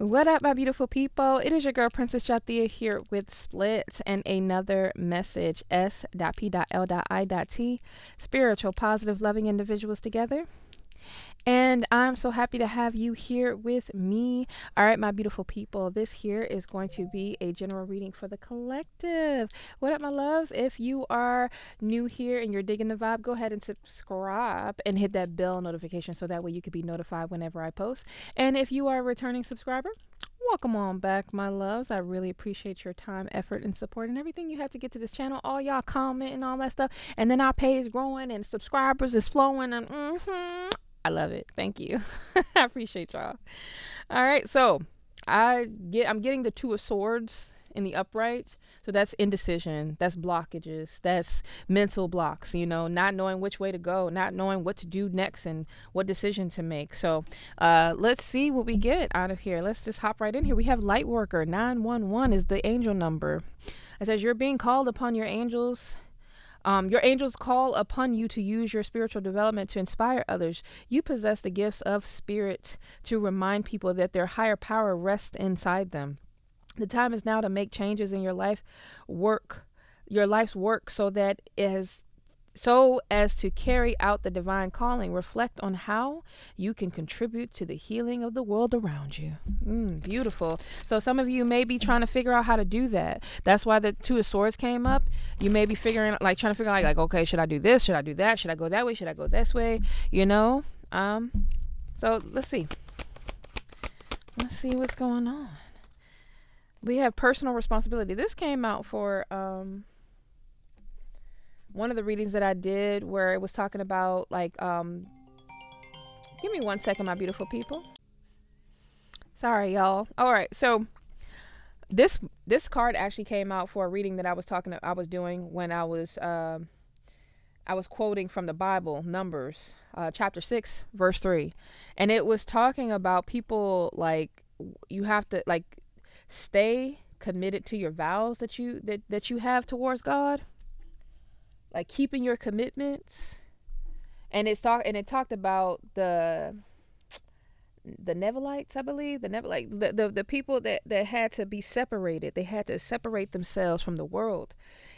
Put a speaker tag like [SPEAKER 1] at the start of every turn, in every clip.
[SPEAKER 1] What up, my beautiful people? It is your girl, Princess Jathiyah, here with S.P.L.I.T and another message. S.P.L.I.T. Spiritual, positive, loving individuals together. And I'm so happy to have you here with me. All right, my beautiful people, this here is going to be a general reading for the collective. What up, my loves? If you are new here and you're digging the vibe, go ahead and subscribe and hit that bell notification so that way you can be notified whenever I post. And if you are a returning subscriber, welcome on back, my loves. I really appreciate your time, effort, and support and everything you have to get to this channel. All y'all comment and all that stuff. And then our page growing and subscribers is flowing and I love it. Thank you. I appreciate y'all. All right, so I'm getting the Two of Swords in the upright. So that's indecision, that's blockages, that's mental blocks, not knowing which way to go, not knowing what to do next and what decision to make. So let's see what we get out of here. Let's just hop right in here. We have Lightworker. 911 is the angel number. It says you're being called upon your angels. Your angels call upon you to use your spiritual development to inspire others. You possess the gifts of spirit to remind people that their higher power rests inside them. The time is now to make changes in your life's work, so as to carry out the divine calling. Reflect on how you can contribute to the healing of the world around you. Beautiful. So some of you may be trying to figure out how to do that. That's why the Two of Swords came up. You may be trying to figure out okay, should I do this? Should I do that? Should I go that way? Should I go this way? So let's see what's going on. We have personal responsibility. This came out for one of the readings that I did where it was talking about give me 1 second, my beautiful people. Sorry, y'all. All right. So this card actually came out for a reading that I was doing when I was quoting from the Bible, Numbers, chapter 6, verse 3. And it was talking about people you have to stay committed to your vows that you have towards God. Keeping your commitments. And it talked about the Nevelites, I believe. The people that had to be separated. They had to separate themselves from the world.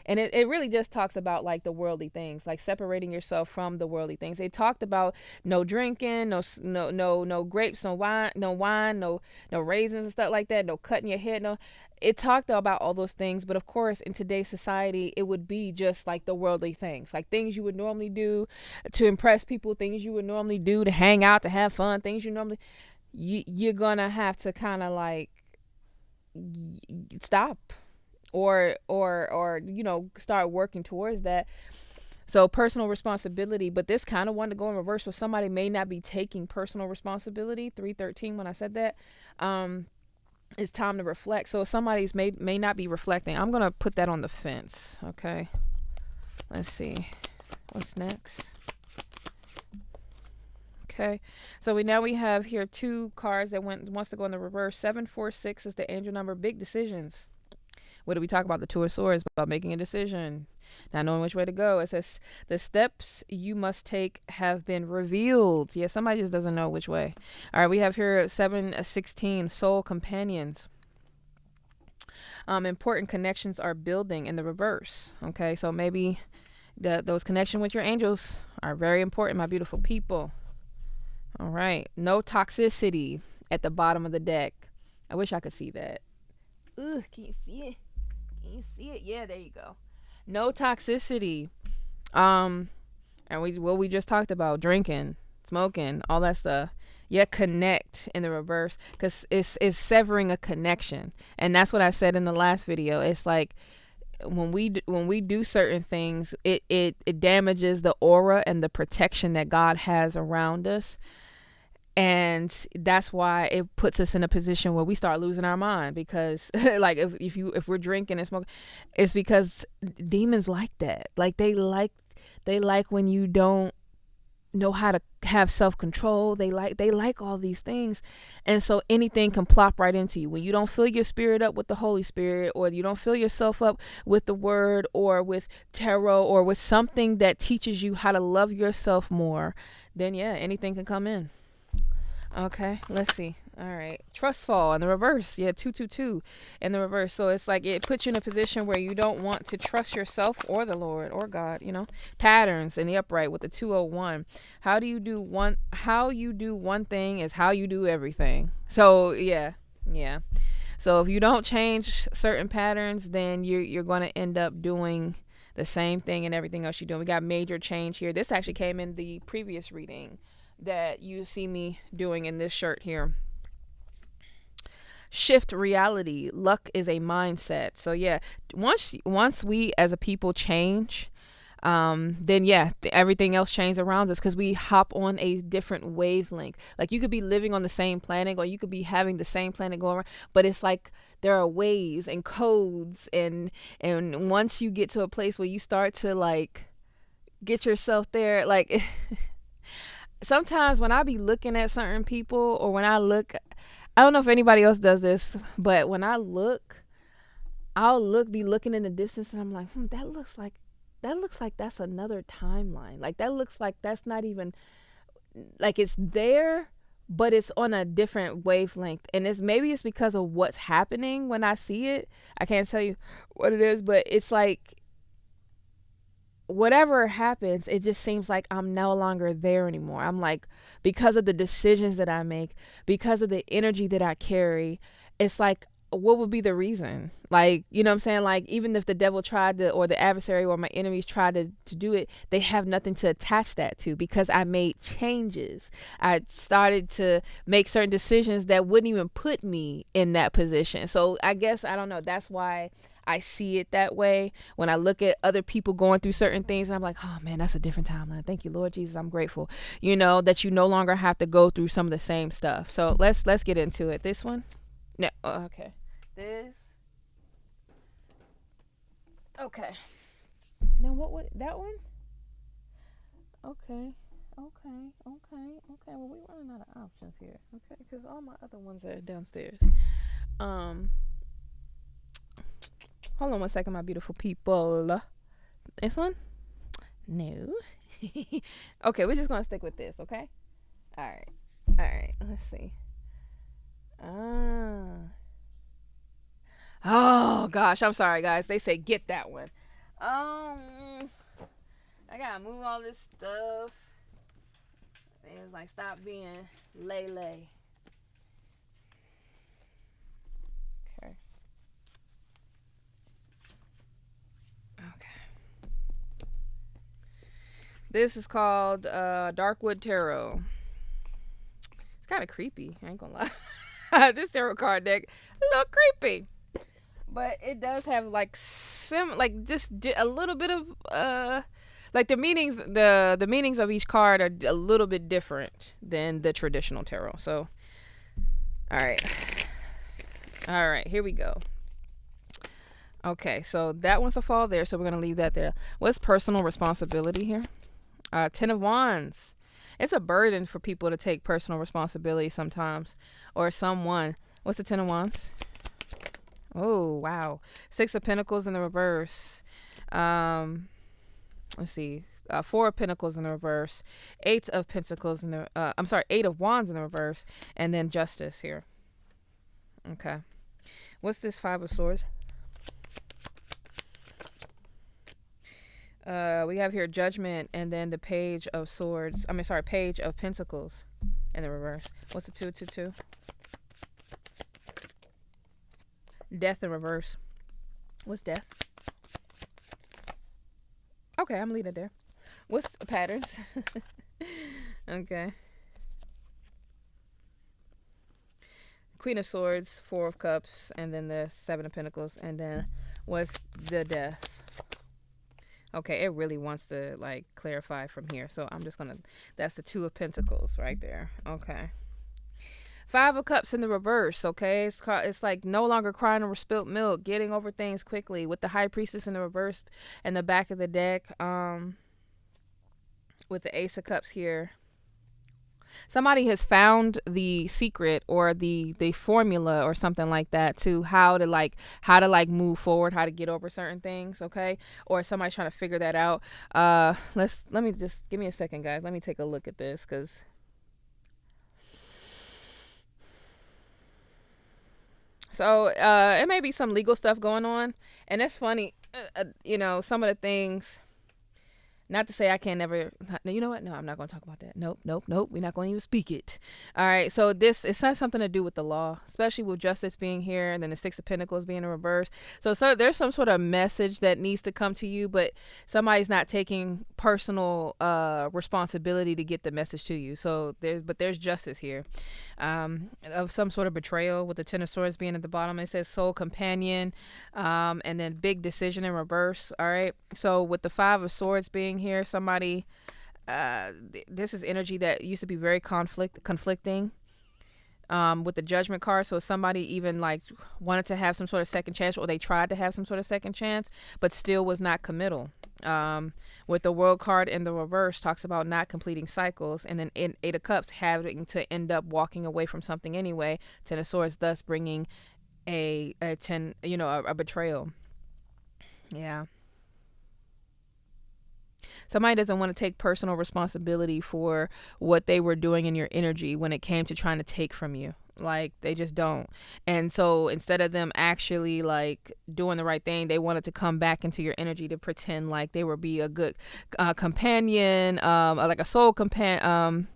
[SPEAKER 1] And it really just talks about the worldly things, separating yourself from the worldly things. They talked about no drinking, no grapes, no wine, no raisins and stuff like that, no cutting your head, no. It talked about all those things, but of course in today's society it would be just the worldly things, things you would normally do to impress people, things you would normally do to hang out, to have fun, things you're gonna have to kind of stop or start working towards that. So personal responsibility, but this kind of wanted to go in reverse, so somebody may not be taking personal responsibility. 313 when I said that. It's time to reflect. So somebody's may not be reflecting. I'm gonna put that on the fence. Okay, let's see what's next. Okay, so we have here two cards that wants to go in the reverse. 746 is the angel number. Big decisions. What do we talk about? The Two of Swords, about making a decision, not knowing which way to go. It says the steps you must take have been revealed. Yeah, somebody just doesn't know which way. All right, we have here 716, soul companions. Important connections are building in the reverse. Okay, so maybe those connections with your angels are very important, my beautiful people. All right, no toxicity at the bottom of the deck. I wish I could see that. Ugh, can you see it? Can you see it? Yeah, there you go. No toxicity. And we just talked about drinking, smoking, all that stuff. Yeah, connect in the reverse, because it's severing a connection. And that's what I said in the last video. It's when we do certain things, it damages the aura and the protection that God has around us. And that's why it puts us in a position where we start losing our mind, because if we're drinking and smoking, it's because demons like that. They like when you don't know how to have self-control. They like all these things. And so anything can plop right into you when you don't fill your spirit up with the Holy Spirit, or you don't fill yourself up with the word or with tarot or with something that teaches you how to love yourself more. Then yeah, anything can come in. Okay, let's see. All right, trust fall in the reverse. Yeah, 222 in the reverse. So it's like it puts you in a position where you don't want to trust yourself or the Lord or God. Patterns in the upright with the 201. How you do one thing is how you do everything. So yeah, yeah. So if you don't change certain patterns, then you're going to end up doing the same thing and everything else you're doing. We got major change here. This actually came in the previous reading that you see me doing in this shirt here. Shift reality. Luck is a mindset. So yeah, once we as a people change, then yeah, everything else changes around us because we hop on a different wavelength. Like you could be living on the same planet, or you could be having the same planet going around, but it's like there are waves and codes, and once you get to a place where you start to like get yourself there, like sometimes when I be looking at certain people, or when I look, I don't know if anybody else does this, but when I look, be looking in the distance, and I'm like, that looks like that's another timeline. Like that looks like that's not even like it's there, but it's on a different wavelength. And it's because of what's happening when I see it. I can't tell you what it is, but it's like whatever happens, it just seems like I'm no longer there anymore. I'm like, because of the decisions that I make, because of the energy that I carry, it's like, what would be the reason? Like, you know what I'm saying? Like, even if the devil tried to, or the adversary or my enemies tried to do it, they have nothing to attach that to because I made changes. I started to make certain decisions that wouldn't even put me in that position. So I guess, I don't know. That's why I see it that way when I look at other people going through certain things, and I'm like, oh man, that's a different timeline. Thank you, Lord Jesus. I'm grateful, that you no longer have to go through some of the same stuff. So let's get into it. This one, no, okay, this, okay. Then what would that one? Okay, okay. Well, we running out of options here. Okay, because all my other ones are downstairs. Um, Hold on one second, my beautiful people. This one? No. Okay, we're just gonna stick with this, okay? Alright. Alright, let's see. Ah. Oh gosh, I'm sorry guys. They say get that one. Um I gotta move all this stuff. They was like stop being lay. Okay. Okay. This is called Darkwood Tarot. It's kind of creepy. I ain't gonna lie. This tarot card deck a little creepy, but it does have like like just a little bit of like the meanings of each card are a little bit different than the traditional tarot. So, all right, here we go. Okay, so that one's a fall there, so we're gonna leave that there. What's personal responsibility here? Ten of Wands. It's a burden for people to take personal responsibility sometimes, or someone. What's the Ten of Wands? Oh wow, Six of Pentacles in the reverse. Let's see. Four of Pentacles in the reverse. Eight of Pentacles in the. I'm sorry, Eight of Wands in the reverse, and then Justice here. Okay. What's this Five of Swords? We have here Judgment, and then the Page of Swords. Page of Pentacles in the reverse. What's the 222? Death in reverse. What's Death? Okay, I'm leaving it there. What's the patterns? Okay. Queen of Swords, Four of Cups, and then the Seven of Pentacles, and then what's the Death? Okay, it really wants to like clarify from here, so I'm just gonna. That's the Two of Pentacles right there. Okay. Five of Cups in the reverse. Okay, it's like no longer crying over spilt milk, getting over things quickly. With the High Priestess in the reverse and the back of the deck. With the Ace of Cups here. Somebody has found the secret or the formula or something like that to how to move forward, how to get over certain things, okay? Or somebody's trying to figure that out. Let me just give me a second, guys. Let me take a look at this, because So it may be some legal stuff going on, and that's funny. Some of the things. Not to say I can't never. You know what? No, I'm not going to talk about that. Nope, nope, nope. We're not going to even speak it. All right. So this it's not something to do with the law, especially with justice being here and then the Six of Pentacles being in reverse. So there's some sort of message that needs to come to you, but somebody's not taking personal responsibility to get the message to you. So there's justice here, of some sort of betrayal with the Ten of Swords being at the bottom. It says soul companion, and then big decision in reverse. All right. So with the Five of Swords being here, somebody, this is energy that used to be very conflicting, with the Judgment card. So somebody even like wanted to have some sort of second chance, or they tried to have some sort of second chance, but still was not committal. With the World card in the reverse, talks about not completing cycles, and then in Eight of Cups having to end up walking away from something anyway. Ten of Swords, thus bringing a betrayal. Yeah. Somebody doesn't want to take personal responsibility for what they were doing in your energy when it came to trying to take from you. Like they just don't. And so instead of them actually like doing the right thing, they wanted to come back into your energy to pretend like they would be a good companion, or like a soul companion,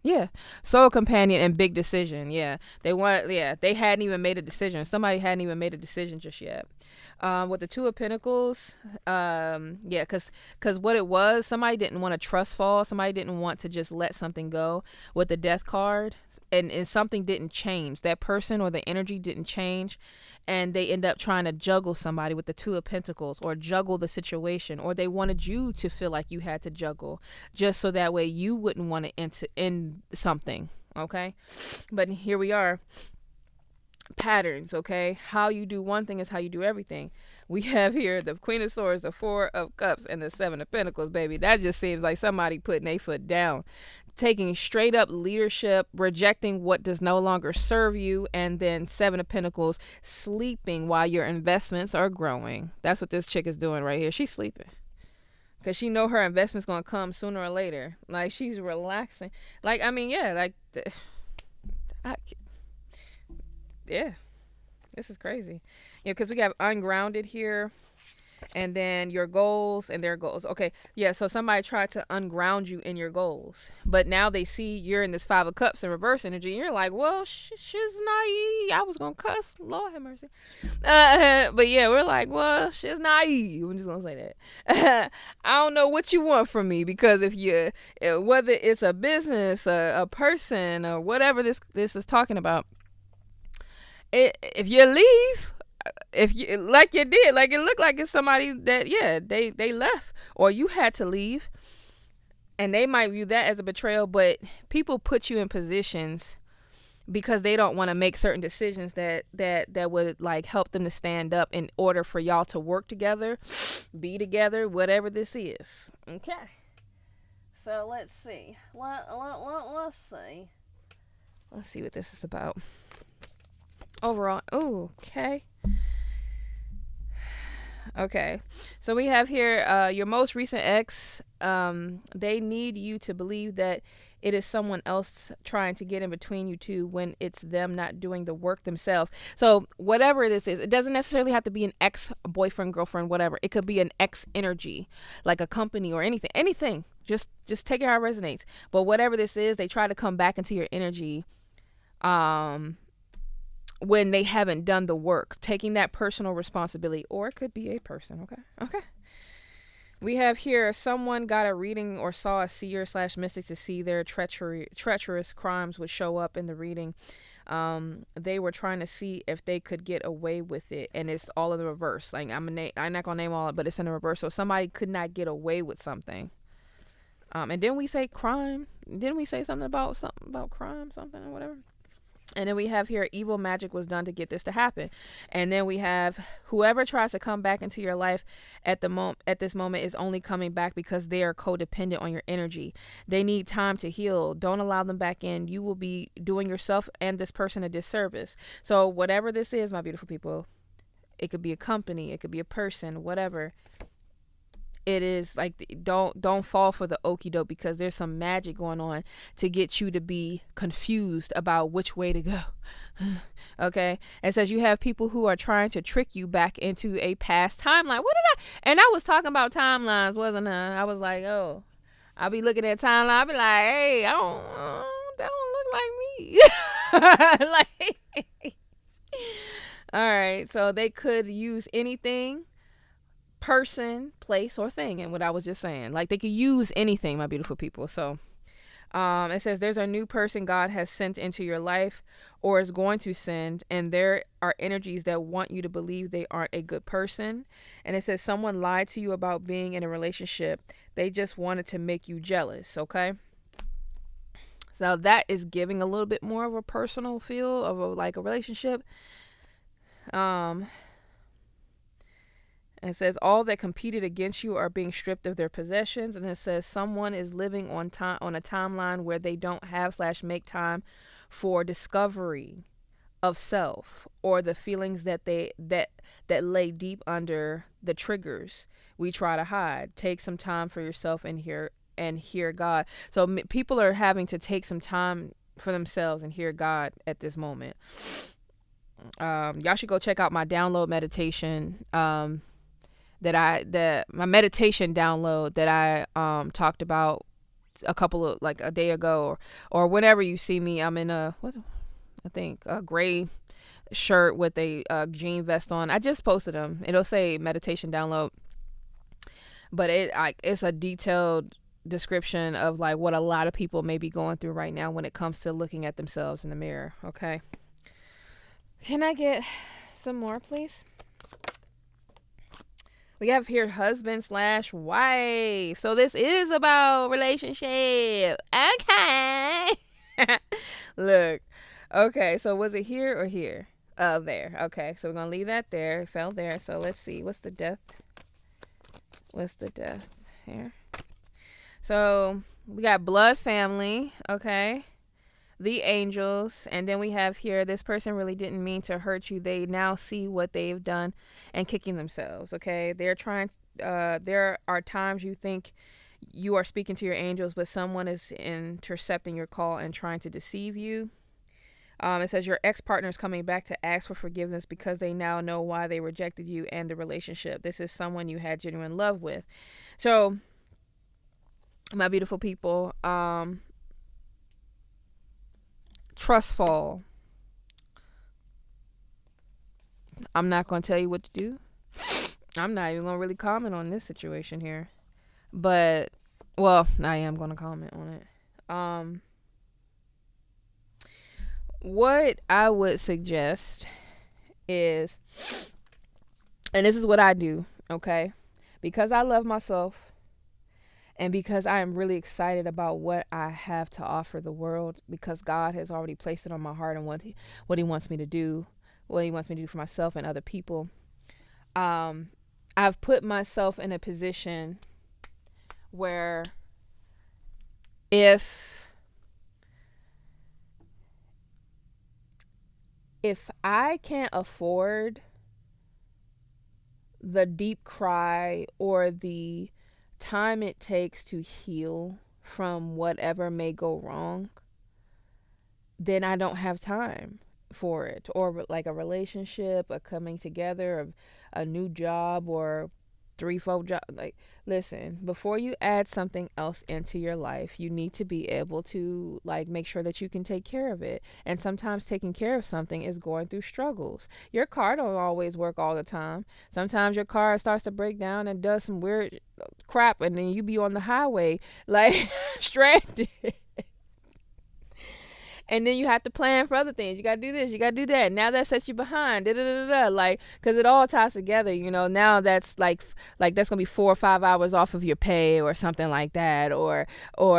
[SPEAKER 1] yeah, soul companion, and big decision. Yeah, they hadn't even made a decision. Somebody hadn't even made a decision just yet. With the Two of Pentacles, yeah, because what it was, somebody didn't want to trust fall. Somebody didn't want to just let something go. With the Death card, and something didn't change. That person or the energy didn't change, and they end up trying to juggle somebody with the Two of Pentacles, or juggle the situation, or they wanted you to feel like you had to juggle, just so that way you wouldn't want to end something. Okay, but here we are. Patterns. Okay, how you do one thing is how you do everything. We have here the Queen of Swords, the Four of Cups, and the Seven of Pentacles. Baby, that just seems like somebody putting their foot down, taking straight up leadership, rejecting what does no longer serve you, and then Seven of Pentacles, sleeping while your investments are growing. That's what this chick is doing right here. She's sleeping because she know her investment's gonna come sooner or later. Like she's relaxing. Like I mean, yeah, like I, yeah, this is crazy. Yeah, because we have ungrounded here, and then your goals and their goals. Okay, yeah, so somebody tried to unground you in your goals, but now they see you're in this Five of Cups in reverse energy, and you're like, well, she's naive. I was gonna cuss, Lord have mercy. But yeah, we're like, well, she's naive. I'm just gonna say that. I don't know what you want from me, because if you, whether it's a business, a person, or whatever this is talking about, if you leave, if you like you did, like it looked like it's somebody that, yeah, they left, or you had to leave, and they might view that as a betrayal. But people put you in positions because they don't want to make certain decisions that would like help them to stand up in order for y'all to work together, be together, whatever this is. Okay, so let's see. Let's see what this is about overall. Ooh, okay, so we have here, your most recent ex, they need you to believe that it is someone else trying to get in between you two, when it's them not doing the work themselves. So whatever this is, it doesn't necessarily have to be an ex boyfriend, girlfriend, whatever. It could be an ex energy, like a company or anything. Just take it how it resonates. But whatever this is, they try to come back into your energy, when they haven't done the work, taking that personal responsibility. Or it could be a person. Okay, we have here, someone got a reading or saw a seer / mystic to see their treacherous crimes would show up in the reading. They were trying to see if they could get away with it, and it's all in the reverse. Like I'm not gonna name all of it, but it's in the reverse. So somebody could not get away with something. And didn't we say crime? Didn't we say something about crime, something or whatever? And then we have here, evil magic was done to get this to happen. And then we have, whoever tries to come back into your life at this moment is only coming back because they are codependent on your energy. They need time to heal. Don't allow them back in. You will be doing yourself and this person a disservice. So whatever this is, my beautiful people, it could be a company, it could be a person, whatever. it is like, don't fall for the okie doke, because there's some magic going on to get you to be confused about which way to go. Okay. It says you have people who are trying to trick you back into a past timeline. What did I? And I was talking about timelines, wasn't I? I was like, oh, I'll be looking at timeline. I'll be like, hey, I don't that don't look like me. Like, all right. So they could use anything, person, place, or thing. And what I was just saying, like, they could use anything, my beautiful people. So it says there's a new person God has sent into your life or is going to send, and there are energies that want you to believe they aren't a good person. And it says someone lied to you about being in a relationship. They just wanted to make you jealous. Okay. So that is giving a little bit more of a personal feel of like a relationship. Um, It says all that competed against you are being stripped of their possessions. And it says someone is living on a timeline where they don't have / make time for discovery of self or the feelings that lay deep under the triggers we try to hide. Take some time for yourself and hear God. So people are having to take some time for themselves and hear God at this moment. Y'all should go check out my download meditation. My meditation download that I talked about a day ago, or whenever you see me. I'm in a gray shirt with a jean vest on. I just posted them. It'll say meditation download, but it's a detailed description of like what a lot of people may be going through right now when it comes to looking at themselves in the mirror. Okay, can I get some more, please? We have here husband / wife. So this is about relationship. Okay. Look. Okay, so was it here or here? There. Okay, so we're going to leave that there. It fell there. So let's see. What's the death here? So we got blood family. Okay. The angels, and then we have here, this person really didn't mean to hurt you. They now see what they've done and kicking themselves. Okay, there are times you think you are speaking to your angels, but someone is intercepting your call and trying to deceive you. It says your ex-partner is coming back to ask for forgiveness because they now know why they rejected you and the relationship. This is someone you had genuine love with. So my beautiful people, trust fall. I'm not going to tell you what to do. I'm not even going to really comment on this situation here. But, well, I am going to comment on it. What I would suggest is, and this is what I do, okay? Because I love myself, and because I am really excited about what I have to offer the world, because God has already placed it on my heart and what he wants me to do, what he wants me to do for myself and other people. I've put myself in a position where if I can't afford the deep cry or the time it takes to heal from whatever may go wrong, then I don't have time for it. Or like a relationship, a coming together, a new job, or 3-4 jobs. Like, listen, before you add something else into your life, you need to be able to like make sure that you can take care of it. And sometimes taking care of something is going through struggles. Your car don't always work all the time. Sometimes your car starts to break down and does some weird crap, and then you be on the highway like stranded. And then you have to plan for other things. You got to do this, you got to do that. Now that sets you behind. Like, because it all ties together, Now that's like that's going to be 4 or 5 hours off of your pay or something like that. Or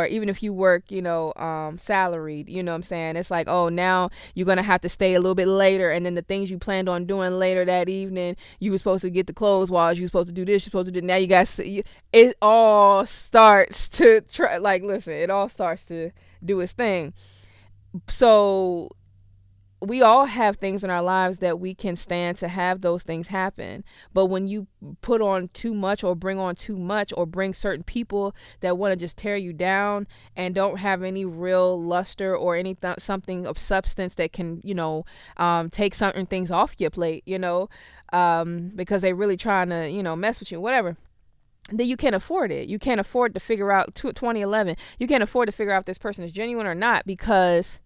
[SPEAKER 1] even if you work, salaried, you know what I'm saying? It's like, oh, now you're going to have to stay a little bit later. And then the things you planned on doing later that evening, you were supposed to get the clothes washed. You were supposed to do this. You're supposed to do. Now you guys, it all starts to listen, it all starts to do its thing. So we all have things in our lives that we can stand to have those things happen. But when you put on too much or bring on too much or bring certain people that want to just tear you down and don't have any real luster or any something of substance that can, take certain things off your plate, because they really trying to, mess with you, whatever, then you can't afford it. You can't afford to figure out 2011. You can't afford to figure out if this person is genuine or not, because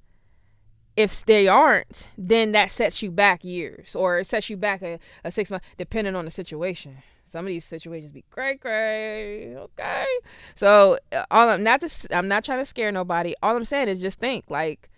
[SPEAKER 1] if they aren't, then that sets you back years, or it sets you back a 6 month, depending on the situation. Some of these situations be cray cray. Okay, so I'm not trying to scare nobody. All I'm saying is just think, like,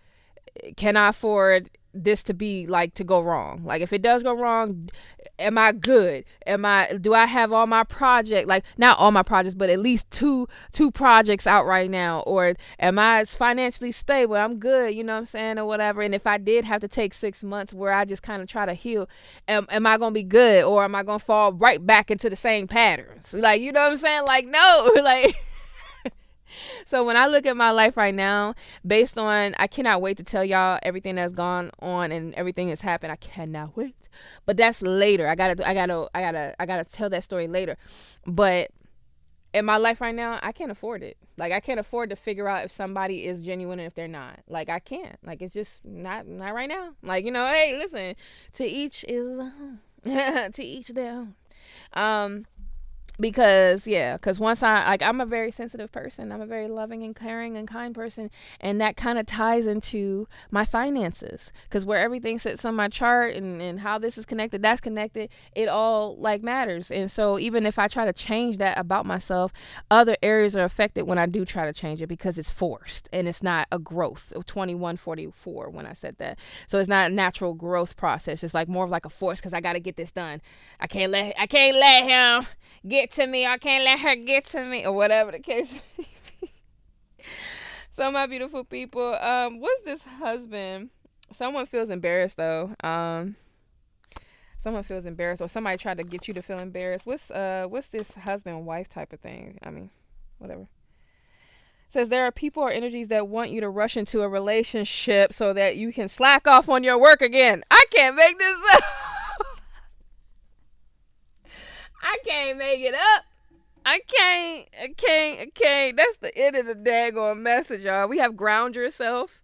[SPEAKER 1] can I afford this to be, like, to go wrong? Like, if it does go wrong, am I good? Do I have all my project, like, not all my projects, but at least two projects out right now? Or am I financially stable? I'm good, you know what I'm saying, or whatever. And if I did have to take 6 months where I just kind of try to heal, am I gonna be good, or am I gonna fall right back into the same patterns? Like, you know what I'm saying? Like, no. Like, so when I look at my life right now, based on, I cannot wait to tell y'all everything that's gone on and everything that's happened. I cannot wait. But that's later. I gotta tell that story later. But in my life right now, I can't afford it. Like, I can't afford to figure out if somebody is genuine and if they're not. Like, I can't. Like, it's just not right now. Like, hey, listen, to each is to each their own. Because once I'm a very sensitive person. I'm a very loving and caring and kind person, and that kind of ties into my finances, because where everything sits on my chart, and how this is connected, that's connected, it all, like, matters. And so even if I try to change that about myself, other areas are affected when I do try to change it, because it's forced and it's not a growth. 2144 when I said that. So it's not a natural growth process. It's like more of like a force, because I got to get this done. I can't let him get to me. I can't let her get to me, or whatever the case. So, my beautiful people, what's this husband? Someone feels embarrassed though. Someone feels embarrassed, or somebody tried to get you to feel embarrassed. What's this husband wife type of thing? I mean, whatever. It says there are people or energies that want you to rush into a relationship so that you can slack off on your work again. I can't make this up. I can't make it up. I can't. That's the end of the daggone message, y'all. We have ground yourself.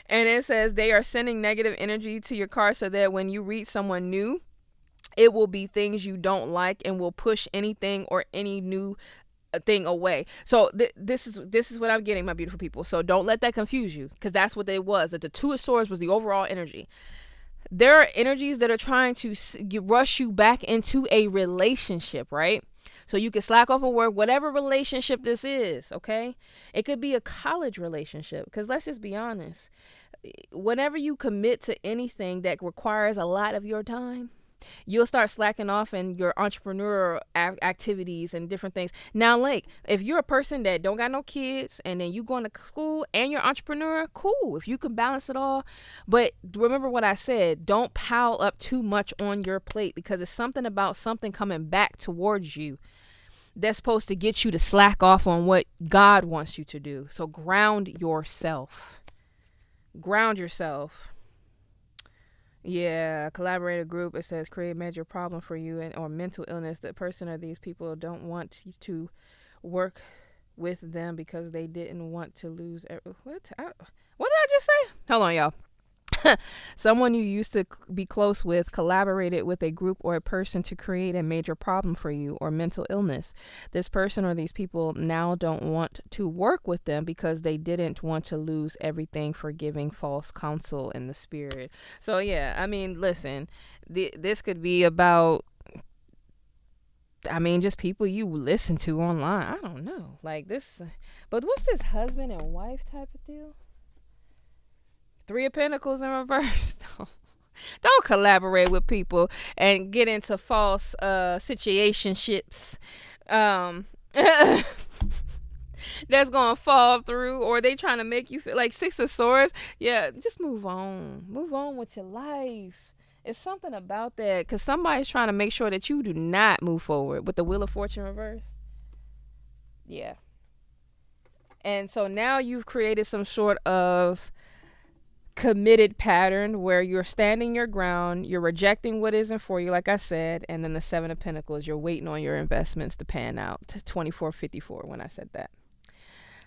[SPEAKER 1] And it says they are sending negative energy to your car so that when you reach someone new, it will be things you don't like and will push anything or any new thing away. So this is what I'm getting, my beautiful people. So don't let that confuse you, because that's what it was. That the Two of Swords was the overall energy. There are energies that are trying to rush you back into a relationship, right? So you can slack off of work, whatever relationship this is, okay? It could be a college relationship, because let's just be honest. Whenever you commit to anything that requires a lot of your time, you'll start slacking off in your entrepreneurial activities and different things. Now, like, if you're a person that don't got no kids and then you going to school and you're an entrepreneur, cool. If you can balance it all. But remember what I said, don't pile up too much on your plate, because it's something about something coming back towards you that's supposed to get you to slack off on what God wants you to do. So ground yourself. Ground yourself. Yeah, collaborator group. It says create major problem for you, or mental illness. The person or these people don't want you to work with them because they didn't want to lose. What did I just say? Hold on, y'all. Someone you used to be close with collaborated with a group or a person to create a major problem for you, or mental illness. This person or these people now don't want to work with them because they didn't want to lose everything for giving false counsel in the spirit. So yeah, I mean, listen, this could be about, I mean, just people you listen to online. I don't know, like this. But what's this husband and wife type of deal? Three of Pentacles in reverse. Don't collaborate with people and get into false situationships that's gonna fall through, or they trying to make you feel like Six of Swords. Yeah, just move on with your life. It's something about that, because somebody's trying to make sure that you do not move forward with the Wheel of Fortune reverse. Yeah. And so now you've created some sort of committed pattern where you're standing your ground, you're rejecting what isn't for you, like I said, and then the Seven of Pentacles, you're waiting on your investments to pan out. 2454 when I said that.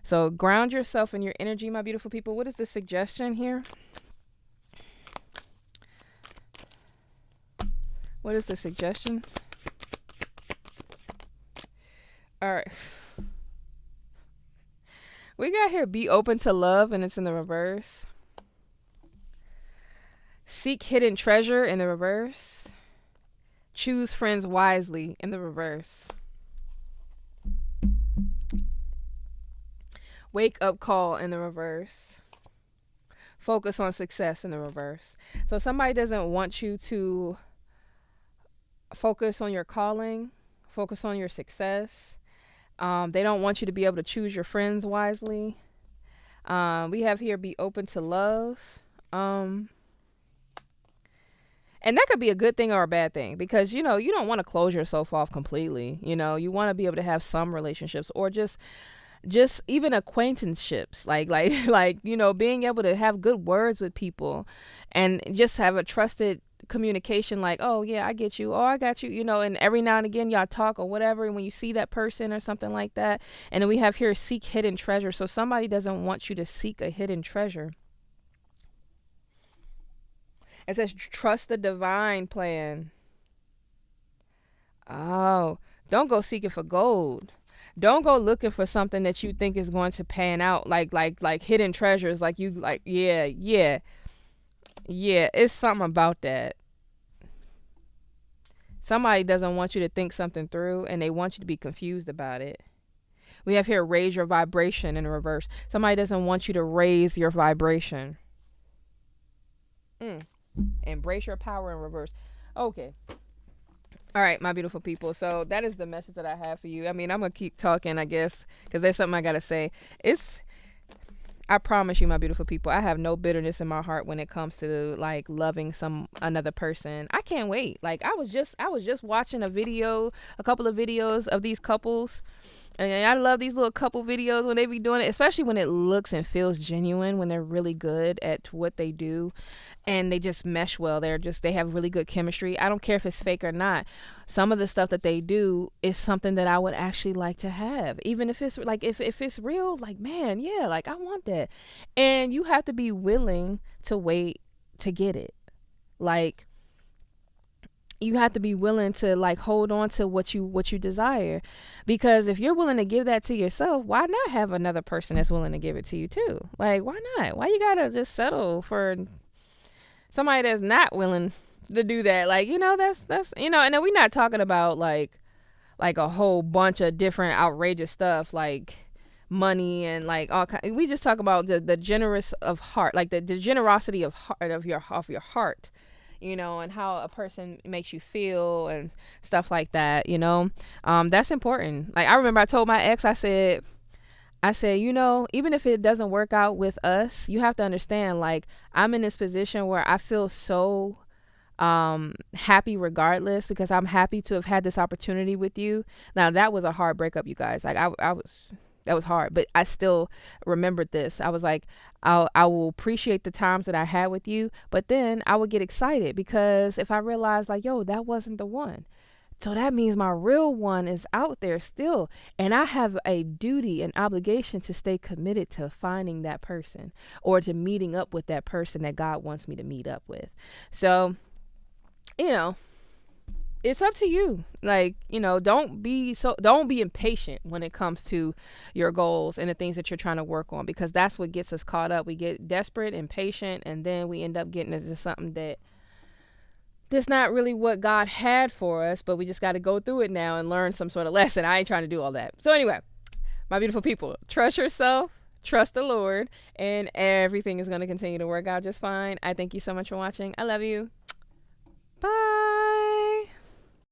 [SPEAKER 1] So ground yourself in your energy, my beautiful people. What is the suggestion here? What is the suggestion? All right. We got here, be open to love, and it's in the reverse. Seek hidden treasure in the reverse. Choose friends wisely in the reverse. Wake up call in the reverse. Focus on success in the reverse. So somebody doesn't want you to focus on your calling, focus on your success. They don't want you to be able to choose your friends wisely. We have here, be open to love. And that could be a good thing or a bad thing, because, you don't want to close yourself off completely. You want to be able to have some relationships, or just even acquaintanceships, like being able to have good words with people and just have a trusted communication, like, oh yeah, I get you, or I got you, and every now and again y'all talk or whatever, and when you see that person or something like that. And then we have here, seek hidden treasure. So somebody doesn't want you to seek a hidden treasure. It says trust the divine plan. Oh, don't go seeking for gold. Don't go looking for something that you think is going to pan out, like hidden treasures, yeah, it's something about that. Somebody doesn't want you to think something through, and they want you to be confused about it. We have here, raise your vibration in reverse. Somebody doesn't want you to raise your vibration. Embrace your power in reverse. Okay. All right, my beautiful people. So that is the message that I have for you. I mean, I'm going to keep talking, I guess, because there's something I got to say. I promise you, my beautiful people, I have no bitterness in my heart when it comes to like loving another person. I can't wait. Like I was just watching a couple of videos of these couples, and I love these little couple videos when they be doing it, especially when it looks and feels genuine, when they're really good at what they do and they just mesh well. They have really good chemistry. I don't care if it's fake or not. Some of the stuff that they do is something that I would actually like to have, even if it's like, if it's real, like, man, yeah, like I want that. And you have to be willing to wait to get it. Like, you have to be willing to like hold on to what you desire, because if you're willing to give that to yourself, why not have another person that's willing to give it to you too? Like, why not? Why you gotta just settle for somebody that's not willing to do that? Like, that's and then we're not talking about like a whole bunch of different outrageous stuff like money and like all kind. We just talk about the generous of heart, like the generosity of heart, of your heart, and how a person makes you feel and stuff like that. That's important. Like I remember I told my ex, I said, even if it doesn't work out with us, you have to understand, like, I'm in this position where I feel so happy regardless, because I'm happy to have had this opportunity with you. Now that was a hard breakup, you guys. Like that was hard, but I still remembered this. I was like, I will appreciate the times that I had with you, but then I would get excited because if I realized like, yo, that wasn't the one. So that means my real one is out there still. And I have a duty and obligation to stay committed to finding that person, or to meeting up with that person that God wants me to meet up with. So, it's up to you. Like, don't be impatient when it comes to your goals and the things that you're trying to work on, because that's what gets us caught up. We get desperate and patient, and then we end up getting into something that's not really what God had for us, but we just got to go through it now and learn some sort of lesson. I ain't trying to do all that. So anyway, my beautiful people, trust yourself, trust the Lord, and everything is going to continue to work out just fine. I thank you so much for watching. I love you. Bye.